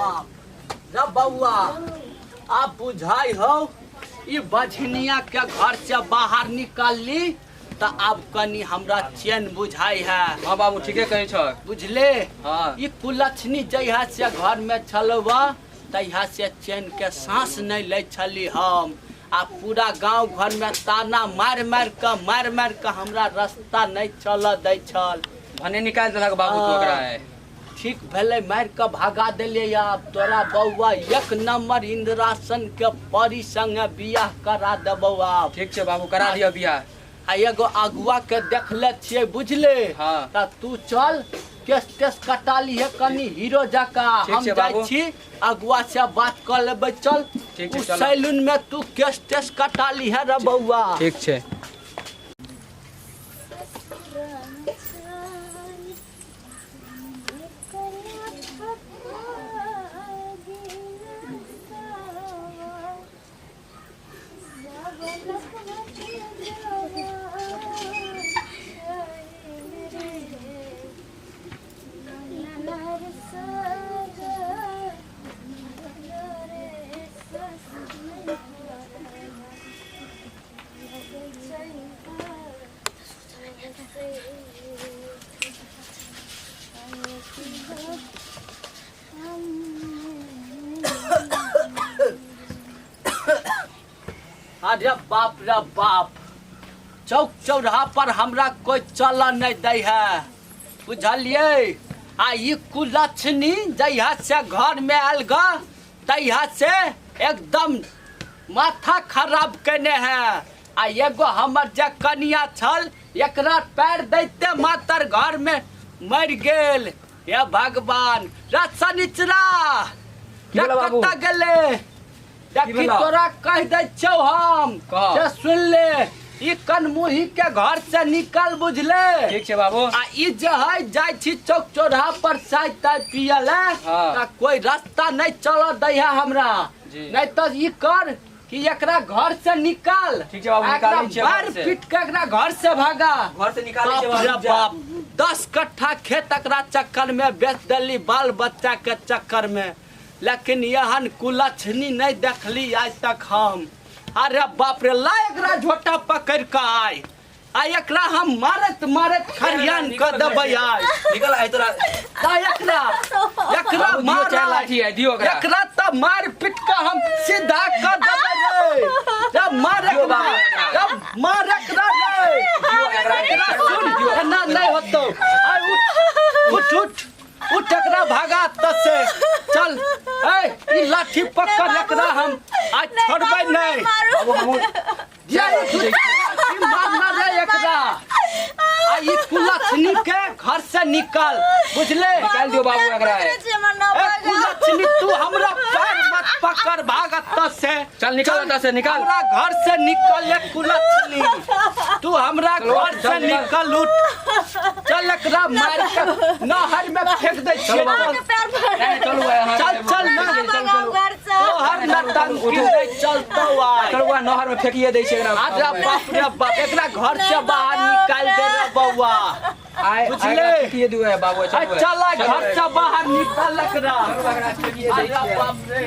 बाप रे बउआ आप बुझाई हो ये बझनिया के घर से बाहर निकालली तो अब कनी हमरा चैन बुझाई है। हाँ बाबू ठीके कहे छ बुझले। हाँ ये कुलछनी जहिया से घर में छलवा तहिया से चैन के सांस नहीं ले छली हम। आ पूरा गांव घर में ताना मार मार के हमरा रास्ता नहीं चल दै छल। भने निकाल देलक बाबू तो ओकरा है। ठीक भले मार के भगा देले या तोरा बउआ एक नंबर इंद्रासन के परी संगे बियाह करा देबौ आप। ठीक छै बाबू करा दियो बियाह। आ एगो अगुआ के देखले छियै बुझले। हाँ त तू चल केस कटाली है कनी हीरो जका हम जाय छी अगुआ से बात कर लेबै। चल ठीक छै सैलून में तू केस कटाली है रे बउआ। ठीक छै। अरे बाप रे बाप चौक चौराहा पर हमरा कोई चल नहीं दे है बुझलिए। आ ये कुलछनी जहिया से घर में आयल ग तहिया से एकदम माथा खराब कने है। आ एगो हमर जे कनिया छल एकरा पैर दैते मातर घर में मर गेल। हे भगवान रसा निचरा कत्ता गेले देखी तोरा कह दे छौ हम से सुन ले ई कनमुही के घर से निकल बुझले। ठीक छै बाबू। आ ई जे है जाय छी चौक चौराहा पर चाय ताय पियल त कोई रास्ता नहीं चल दे है हमरा। नहीं तो ई कर कि एकरा घर से निकाल। ठीक छै बाबू निकालै छी मार पीट के एकरा घर से भागा। घर से निकालै छी बाप 10 कट्ठा खेत एकरा चक्कर में बेच देली बाल बच्चा के चक्कर में। लेकिन यहन कुलछनी नहीं देखली आज तक हम। अरे बाप रे ला एकरा झोटा पकड़ के आय आ एकरा हम मारत खरियान कर देबै आय। निकल आय तोरा ला एकरा मार लाठी है दियो एकरा त मार पीट के हम सीधा कर देबै रे। जब मार एकरा रे सुन ना नहीं होतो आय उठ एकरा भागा तसे चल। ए ई लाठी पकड़ एकरा हम आज छोड़बै नहीं। बाबू हम मारना रे एकरा आ ई कुलछनी के घर से निकल बुझले। निकाल दियो बाबू एकरा। कुलछनी तू हमरा पैर मत पकड़ भागत तसे चल निकल तसे निकाल। हमरा घर से निकल ले कुलछनी तू हमरा घर से निकल उठ। चल एकरा मार के नहर में फेंक दे छियै। चल हर नटंकी दे चलतो आ चलवा नहर में फेंकिए दै छै एकरा। अरे बाप रे बाप एकरा घर से बाहर निकाल दे रे बउआ बुझले। फेंकिए दियो बाबू चल घर से बाहर निकाल एकरा। फेंकिए दै अरे छै। बाप रे